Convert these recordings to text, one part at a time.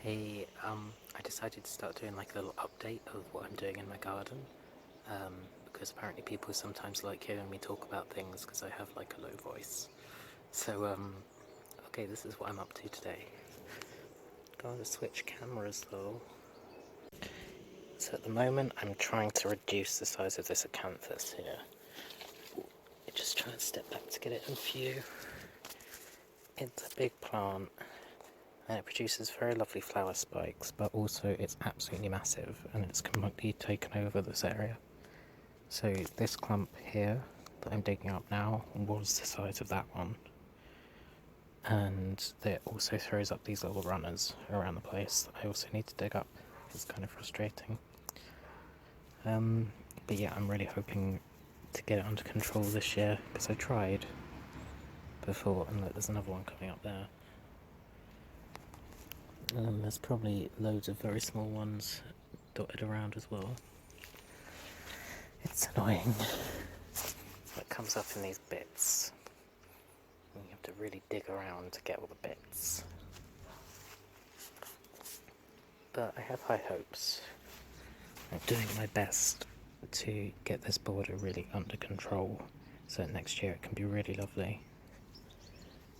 Hey, I decided to start doing like a little update of what I'm doing in my garden, because apparently people sometimes like hearing me talk about things because I have like a low voice. So, okay, this is what I'm up to today. Gotta switch cameras though. So at the moment I'm trying to reduce the size of this Acanthus here. I just try and step back to get it in view. It's a big plant and it produces very lovely flower spikes, but also it's absolutely massive and it's completely taken over this area. So this clump here that I'm digging up now was the size of that one, and it also throws up these little runners around the place that I also need to dig up. It's kind of frustrating. But yeah, I'm really hoping to get it under control this year, because I tried before, and look, there's another one coming up there. There's probably loads of very small ones dotted around as well. It's annoying. It comes up in these bits. And you have to really dig around to get all the bits. But I have high hopes. I'm doing my best to get this border really under control so that next year it can be really lovely.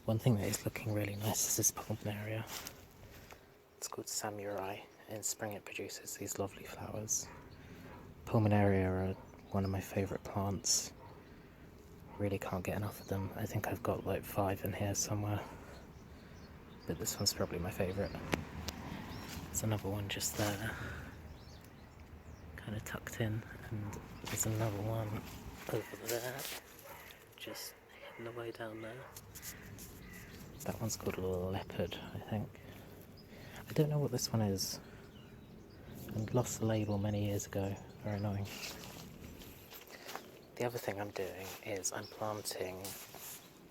One thing that is looking really nice is this pulmonaria. It's called samurai. In spring it produces these lovely flowers. Pulmonaria are one of my favourite plants. Really can't get enough of them. I think I've got like 5 in here somewhere, but this one's probably my favourite. There's another one just there, kind of tucked in, and there's another one over there, just hidden away down there. That one's called a leopard, I think. I don't know what this one is. I lost the label many years ago. Very annoying. The other thing I'm doing is I'm planting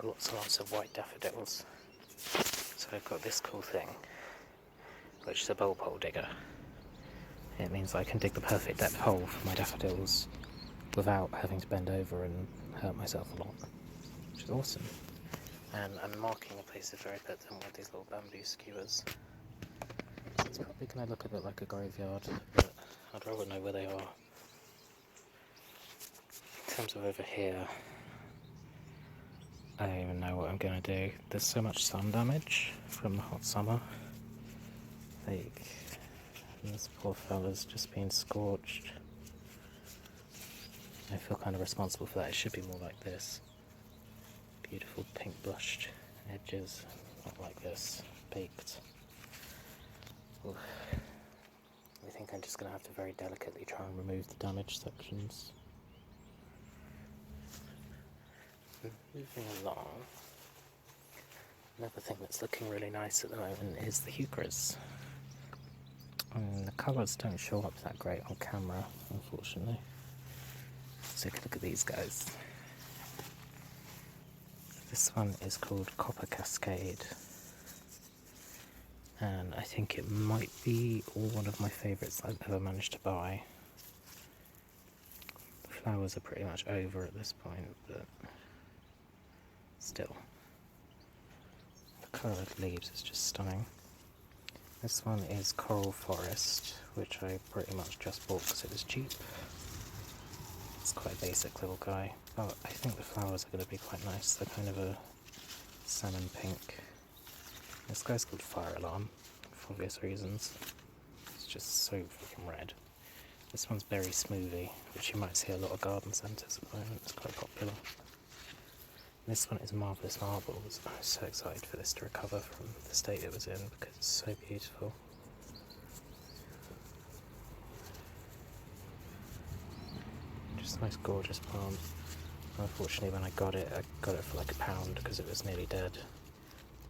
lots and lots of white daffodils. So I've got this cool thing, which is a bulb hole digger. It means I can dig the perfect depth hole for my daffodils without having to bend over and hurt myself a lot, which is awesome. And I'm marking the places where I put them with these little bamboo skewers. So it's probably going to look a bit like a graveyard, but I'd rather know where they are. In terms of over here, I don't even know what I'm going to do. There's so much sun damage from the hot summer. Like, this poor fella's just been scorched. I feel kind of responsible for that. It should be more like this. Beautiful pink blushed edges, not like this, baked. Oof. I think I'm just going to have to very delicately try and remove the damaged sections. Moving along, another thing that's looking really nice at the moment is the Heucheras. The colours don't show up that great on camera, unfortunately. Let's take a look at these guys. This one is called Copper Cascade, and I think it might be one of my favourites I've ever managed to buy. The flowers are pretty much over at this point, but still. The colour of the leaves is just stunning. This one is Coral Forest, which I pretty much just bought because it was cheap. It's quite a basic little guy, but I think the flowers are going to be quite nice. They're kind of a salmon pink. This guy's called Fire Alarm, for obvious reasons. It's just so freaking red. This one's Berry Smoothie, which you might see a lot of garden centres at the moment. It's quite popular. This one is Marvellous Marbles. I'm so excited for this to recover from the state it was in because it's so beautiful. Just a nice gorgeous plant. Unfortunately when I got it for like £1 because it was nearly dead.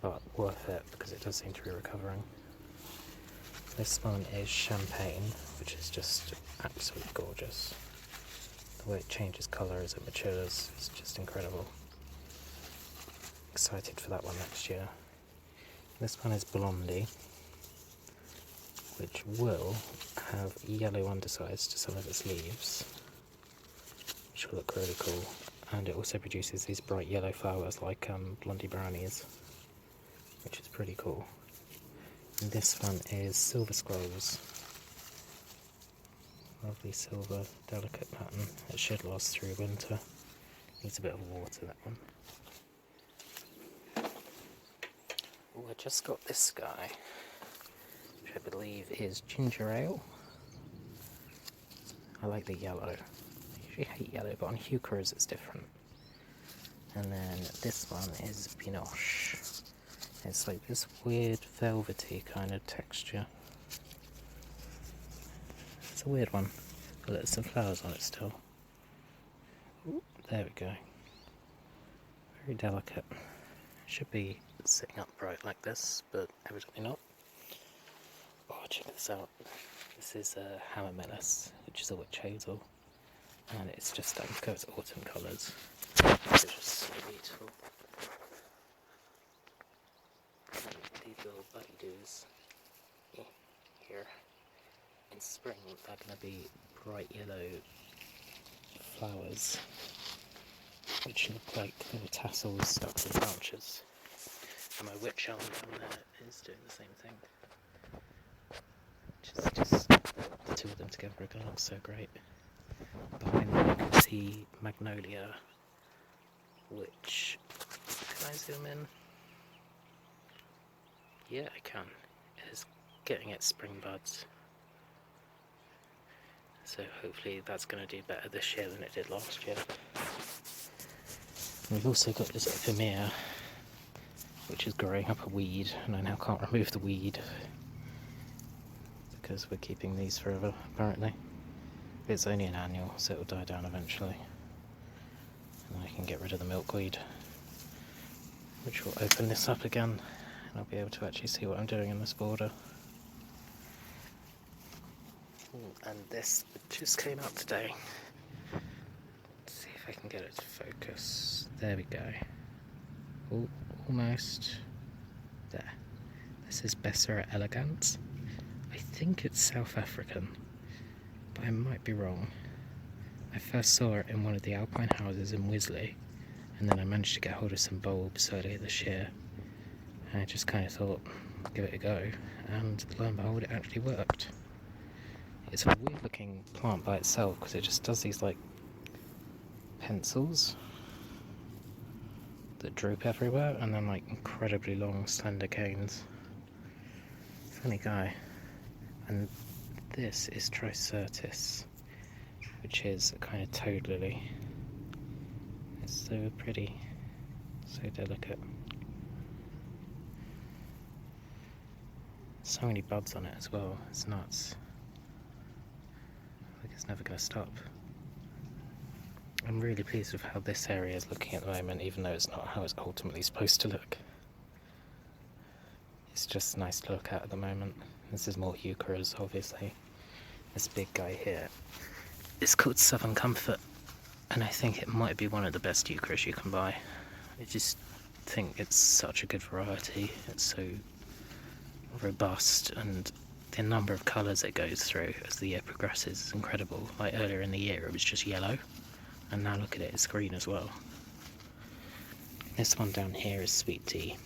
But worth it because it does seem to be recovering. This one is Champagne, which is just absolutely gorgeous. The way it changes colour as it matures is just incredible. Excited for that one next year. This one is Blondie, which will have yellow undersides to some of its leaves, which will look really cool. And it also produces these bright yellow flowers like Blondie Brownies, which is pretty cool. And this one is Silver Scrolls. Lovely silver, delicate pattern. It should last through winter. Needs a bit of water, that one. Oh, I just got this guy, which I believe is ginger ale. I like the yellow. I usually hate yellow, but on Heucheras it's different. And then this one is Pinoche. It's like this weird velvety kind of texture. It's a weird one. But there's some flowers on it still. Ooh, there we go. Very delicate. Should be sitting upright like this, but evidently not. Oh, check this out. This is a Hammermelis, which is a witch hazel. And it's just starting to go its autumn colours. It's just so beautiful. These little buddy doos here in spring are going to be bright yellow flowers, which look like little tassels stuck to the branches. And my witch elm down there is doing the same thing. Just the two of them together are going to look so great. Behind me you can see Magnolia, which, can I zoom in? Yeah, I can. It is getting its spring buds. So hopefully that's going to do better this year than it did last year. And we've also got this Ephemera, which is growing up a weed, and I now can't remove the weed because we're keeping these forever, apparently. It's only an annual, so it'll die down eventually. And I can get rid of the milkweed, which will open this up again, and I'll be able to actually see what I'm doing in this border. And this just came out today. Let's see if I can get it to focus. There we go. Oh, almost there. This is Bessera Elegance. I think it's South African, but I might be wrong. I first saw it in one of the alpine houses in Wisley, and then I managed to get hold of some bulbs earlier this year, and I just kind of thought, give it a go, and lo and behold, it actually worked. It's a weird looking plant by itself because it just does these like pencils that droop everywhere, and then like incredibly long slender canes. Funny guy. And this is Tricertis, which is a kind of toad lily. It's so pretty, so delicate. So many buds on it as well, it's nuts. I think it's never going to stop. I'm really pleased with how this area is looking at the moment, even though it's not how it's ultimately supposed to look. It's just nice to look at the moment. This is more Heucheras, obviously. This big guy here is called Southern Comfort, and I think it might be one of the best Heucheras you can buy. I just think it's such a good variety. It's so robust, and the number of colours it goes through as the year progresses is incredible. Like earlier in the year it was just yellow, and now look at it, it's green as well. This one down here is Sweet Tea,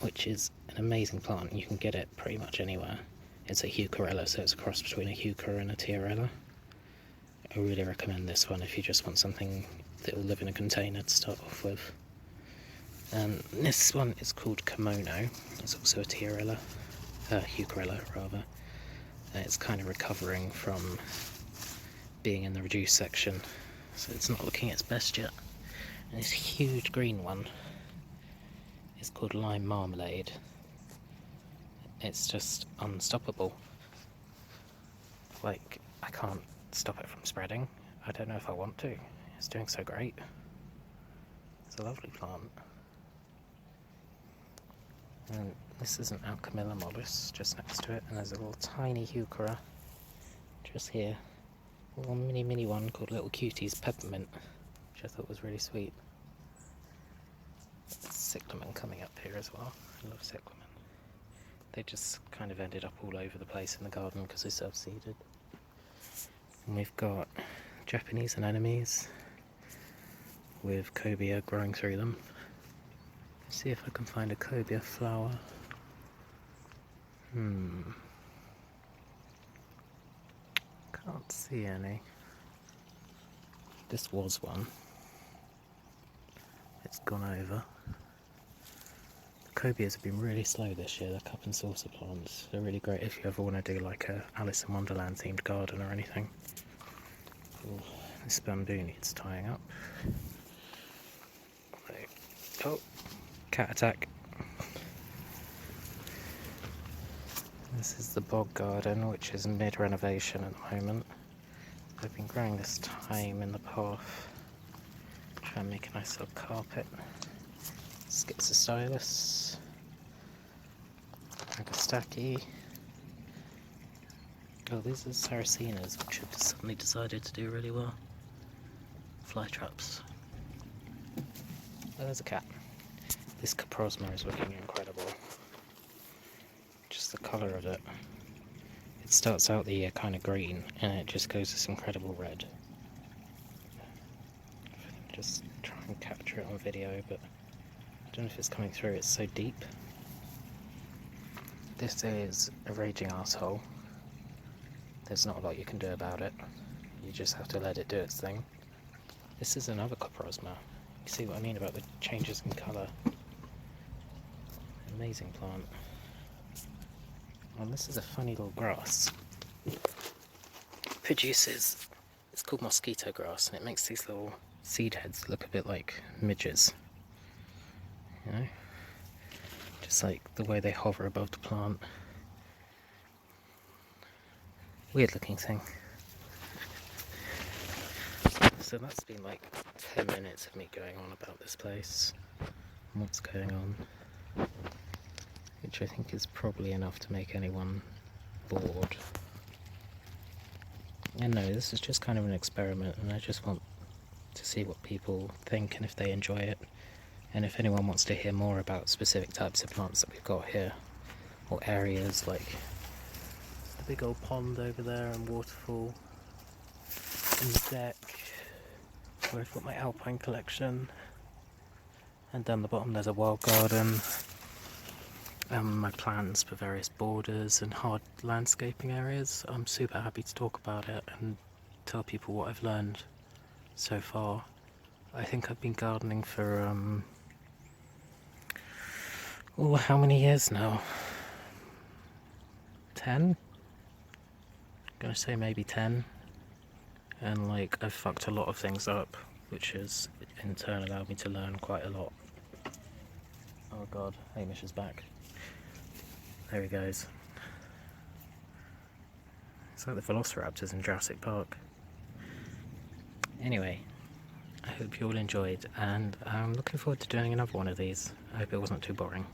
which is an amazing plant. You can get it pretty much anywhere. It's a Heucherella, so it's a cross between a Heuchera and a Tiarella. I really recommend this one if you just want something that will live in a container to start off with. This one is called Kimono. It's also a Tiarella, Heucherella rather. It's kind of recovering from being in the reduced section, so it's not looking its best yet. And this huge green one is called Lime Marmalade. It's just unstoppable. Like, I can't stop it from spreading. I don't know if I want to. It's doing so great. It's a lovely plant. And this is an Alchemilla mollis just next to it, and there's a little tiny Heuchera just here. A little mini one called Little Cuties Peppermint, which I thought was really sweet. Cyclamen coming up here as well. I love cyclamen. They just kind of ended up all over the place in the garden because they're self-seeded. And we've got Japanese anemones with cobia growing through them. Let's see if I can find a cobia flower. Can't see any. This was one. It's gone over. The copious have been really slow this year. They're cup and saucer plants. They're really great if you ever want to do like a Alice in Wonderland themed garden or anything. Ooh, this bamboo needs tying up. Oh, cat attack. This is the bog garden, which is mid-renovation at the moment. I've been growing this thyme in the path. Try and make a nice little carpet. Schizostylus. Agastaki. Oh, these are Saracenas, which have suddenly decided to do really well. Fly traps. Oh, there's a cat. This Rosemary is looking incredible. Just the colour of it. It starts out the year kind of green, and it just goes this incredible red. Just try and capture it on video, but I don't know if it's coming through. It's so deep. This is a raging arsehole. There's not a lot you can do about it. You just have to let it do its thing. This is another copious. You see what I mean about the changes in colour. Amazing plant. And this is a funny little grass. It produces, it's called Mosquito Grass, and it makes these little seed heads look a bit like midges. You know? Just like the way they hover above the plant. Weird looking thing. So that's been like 10 minutes of me going on about this place and what's going on, which I think is probably enough to make anyone bored. And no, this is just kind of an experiment, and I just want to see what people think and if they enjoy it, and if anyone wants to hear more about specific types of plants that we've got here, or areas like the big old pond over there and waterfall and the deck where I've got my alpine collection, and down the bottom there's a wild garden, and my plans for various borders and hard landscaping areas. I'm super happy to talk about it and tell people what I've learned so far. I think I've been gardening for how many years now? 10? I'm gonna say maybe 10. And like, I've fucked a lot of things up, which has in turn allowed me to learn quite a lot. Oh god, Hamish is back. There he goes. It's like the velociraptors in Jurassic Park. Anyway, I hope you all enjoyed, and I'm looking forward to doing another one of these. I hope it wasn't too boring.